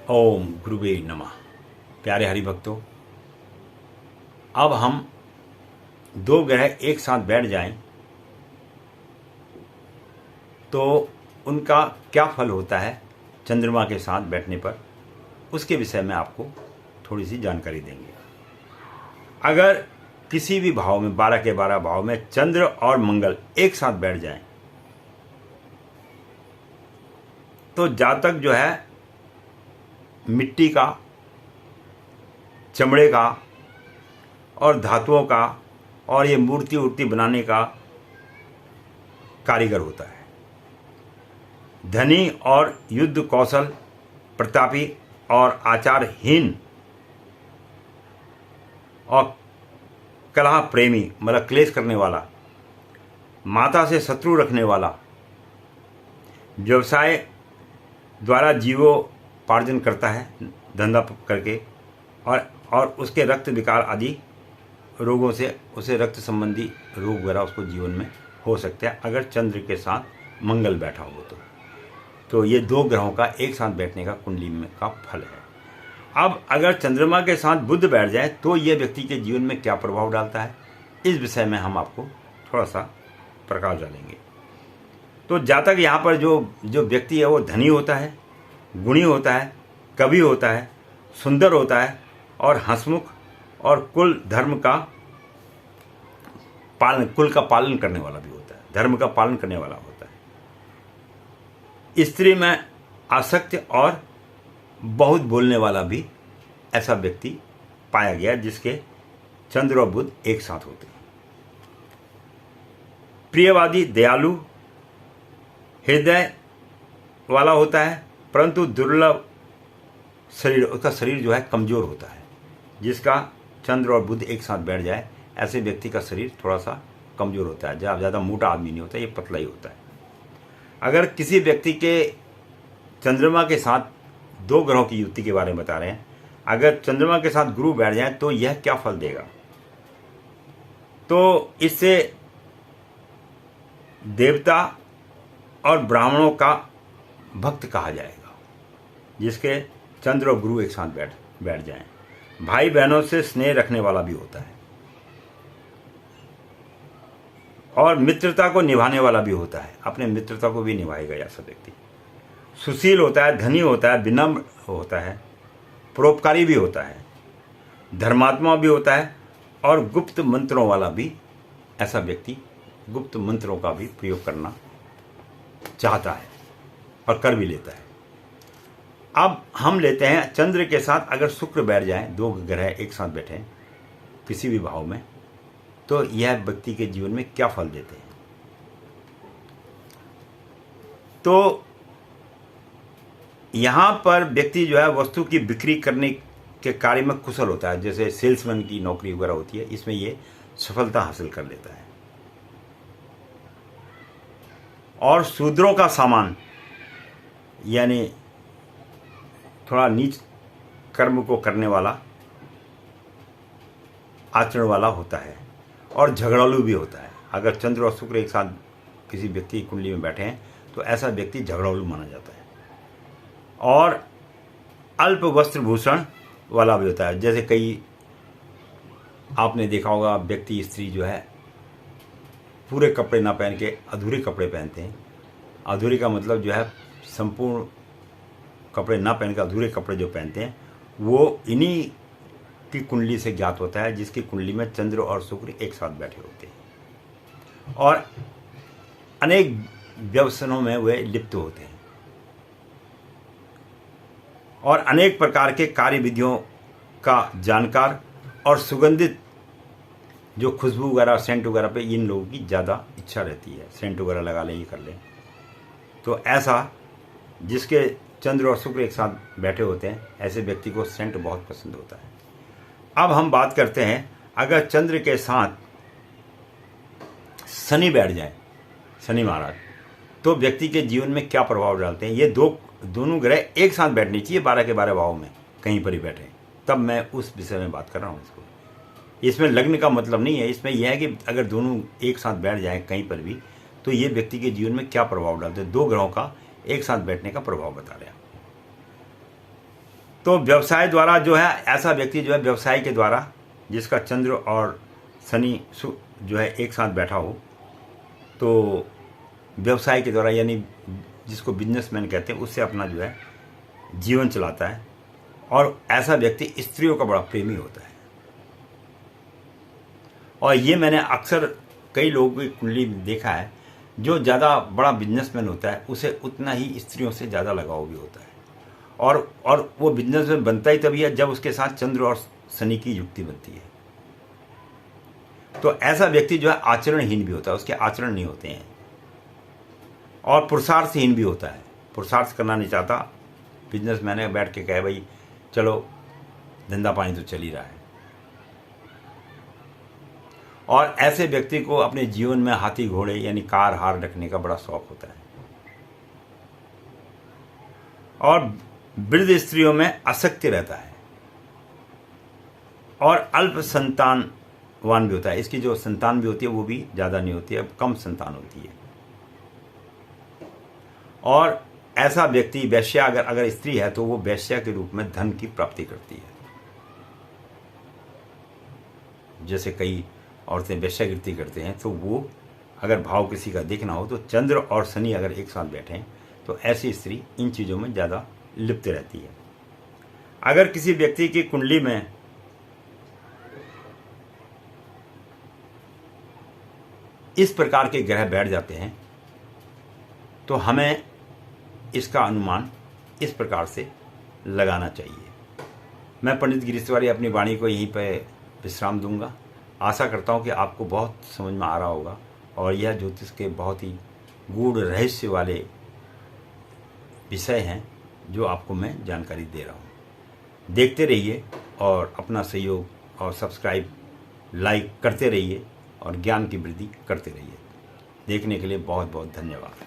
ओम गुरुवे नमः। प्यारे हरि भक्तों, अब हम दो ग्रह एक साथ बैठ जाएं तो उनका क्या फल होता है चंद्रमा के साथ बैठने पर, उसके विषय में आपको थोड़ी सी जानकारी देंगे। अगर किसी भी भाव में 12 के 12 भाव में चंद्र और मंगल एक साथ बैठ जाएं तो जातक जो है मिट्टी का, चमड़े का और धातुओं का और ये मूर्ति उर्ति बनाने का कारीगर होता है। धनी और युद्ध कौशल, प्रतापी और आचारहीन और कलह प्रेमी मतलब क्लेश करने वाला, माता से शत्रु रखने वाला, व्यवसाय द्वारा जीवोपार्जन करता है धंधा करके, और उसके रक्त विकार आदि रोगों से उसे रक्त संबंधी रोग वगैरह उसको जीवन में हो सकते हैं अगर चंद्र के साथ मंगल बैठा हो तो ये दो ग्रहों का एक साथ बैठने का कुंडली में का फल है। अब अगर चंद्रमा के साथ बुध बैठ जाए तो ये व्यक्ति के जीवन में क्या प्रभाव डालता है, इस विषय में हम आपको थोड़ा सा प्रकाश डालेंगे। तो जातक यहाँ पर जो व्यक्ति है वो धनी होता है, गुणी होता है, कवि होता है, सुंदर होता है और हंसमुख और कुल का पालन करने वाला भी होता है, धर्म का पालन करने वाला होता है। स्त्री में आसक्त और बहुत बोलने वाला भी ऐसा व्यक्ति पाया गया जिसके चंद्र और बुध एक साथ होते हैं। प्रियवादी, दयालु, हृदय वाला होता है, परंतु दुर्लभ शरीर, उसका शरीर जो है कमजोर होता है। जिसका चंद्र और बुध एक साथ बैठ जाए ऐसे व्यक्ति का शरीर थोड़ा सा कमजोर होता है, ज़्यादा मोटा आदमी नहीं होता, ये पतला ही होता है। अगर किसी व्यक्ति के चंद्रमा के साथ दो ग्रहों की युति के बारे में बता रहे हैं, अगर चंद्रमा के साथ गुरु बैठ जाए तो यह क्या फल देगा, तो इससे देवता और ब्राह्मणों का भक्त कहा जाएगा जिसके चंद्र और गुरु एक साथ बैठ जाएं। भाई बहनों से स्नेह रखने वाला भी होता है और मित्रता को निभाने वाला भी होता है, अपने मित्रता को भी निभाएगा ऐसा व्यक्ति। सुशील होता है, धनी होता है, विनम्र होता है, परोपकारी भी होता है, धर्मात्मा भी होता है और गुप्त मंत्रों वाला भी ऐसा व्यक्ति गुप्त मंत्रों का भी प्रयोग करना चाहता है और कर भी लेता है। अब हम लेते हैं चंद्र के साथ अगर शुक्र बैठ जाए, दो ग्रह एक साथ बैठे किसी भी भाव में, तो यह व्यक्ति के जीवन में क्या फल देते हैं। तो यहाँ पर व्यक्ति जो है वस्तु की बिक्री करने के कार्य में कुशल होता है, जैसे सेल्समैन की नौकरी वगैरह होती है, इसमें ये सफलता हासिल कर लेता है। और शूद्रों का सामान यानी थोड़ा नीच कर्म को करने वाला, आचरण वाला होता है और झगड़ालू भी होता है। अगर चंद्र और शुक्र एक साथ किसी व्यक्ति की कुंडली में बैठे हैं तो ऐसा व्यक्ति झगड़ालू माना जाता है और अल्प वस्त्र भूषण वाला भी होता है। जैसे कई आपने देखा होगा व्यक्ति, स्त्री जो है पूरे कपड़े ना पहन के अधूरे कपड़े पहनते हैं। अधूरे का मतलब जो है संपूर्ण कपड़े ना पहन के अधूरे कपड़े जो पहनते हैं वो इन्हीं की कुंडली से ज्ञात होता है जिसकी कुंडली में चंद्र और शुक्र एक साथ बैठे होते हैं और अनेक व्यसनों में वे लिप्त होते हैं और अनेक प्रकार के कार्य विधियों का जानकार और सुगंधित जो खुशबू वगैरह, सेंट वगैरह पे इन लोगों की ज़्यादा इच्छा रहती है, सेंट वगैरह लगा लें, ये कर लें। तो ऐसा जिसके चंद्र और शुक्र एक साथ बैठे होते हैं ऐसे व्यक्ति को सेंट बहुत पसंद होता है। अब हम बात करते हैं अगर चंद्र के साथ शनि बैठ जाए, शनि महाराज, तो व्यक्ति के जीवन में क्या प्रभाव डालते हैं। ये दोनों ग्रह एक साथ बैठनी चाहिए 12 के 12 भाव में कहीं पर ही बैठे, तब मैं उस विषय में बात कर रहा हूँ। इसमें लग्न का मतलब नहीं है, इसमें यह है कि अगर दोनों एक साथ बैठ जाएं कहीं पर भी तो ये व्यक्ति के जीवन में क्या प्रभाव डालते हैं। दो ग्रहों का एक साथ बैठने का प्रभाव बता रहे हैं। तो व्यवसाय द्वारा जो है, ऐसा व्यक्ति जो है व्यवसाय के द्वारा, जिसका चंद्र और शनि जो है एक साथ बैठा हो, तो व्यवसाय के द्वारा, यानी जिसको बिजनेसमैन कहते हैं, उससे अपना जो है जीवन चलाता है। और ऐसा व्यक्ति स्त्रियों का बड़ा प्रेमी होता है। और ये मैंने अक्सर कई लोगों की कुंडली में देखा है, जो ज़्यादा बड़ा बिजनेसमैन होता है उसे उतना ही स्त्रियों से ज़्यादा लगाव भी होता है। और वो बिजनेसमैन बनता ही तभी है जब उसके साथ चंद्र और शनि की युक्ति बनती है। तो ऐसा व्यक्ति जो है आचरणहीन भी होता है, उसके आचरण नहीं होते हैं, और पुरुषार्थहीन भी होता है, पुरुषार्थ करना नहीं चाहता। बिजनेसमैन है, बैठ के कहे भाई चलो धंधा पानी तो चल ही रहा है। और ऐसे व्यक्ति को अपने जीवन में हाथी घोड़े यानी कार हार रखने का बड़ा शौक होता है। और वृद्ध स्त्रियों में आसक्ति रहता है, और अल्प संतानवान भी होता है। इसकी जो संतान भी होती है वो भी ज़्यादा नहीं होती है, कम संतान होती है। और ऐसा व्यक्ति वैश्या, अगर स्त्री है तो वो वैश्या के रूप में धन की प्राप्ति करती है। जैसे कई औरतें वैश्यावृत्ति करते हैं, तो वो अगर भाव किसी का देखना हो तो चंद्र और शनि अगर एक साथ बैठें तो ऐसी स्त्री इन चीज़ों में ज़्यादा लिप्त रहती है। अगर किसी व्यक्ति की कुंडली में इस प्रकार के ग्रह बैठ जाते हैं तो हमें इसका अनुमान इस प्रकार से लगाना चाहिए। मैं पंडित गिरीश तिवारी अपनी वाणी को यहीं पर विश्राम दूंगा। आशा करता हूं कि आपको बहुत समझ में आ रहा होगा, और यह ज्योतिष के बहुत ही गूढ़ रहस्य वाले विषय हैं जो आपको मैं जानकारी दे रहा हूं। देखते रहिए और अपना सहयोग और सब्सक्राइब लाइक करते रहिए और ज्ञान की वृद्धि करते रहिए। देखने के लिए बहुत बहुत धन्यवाद।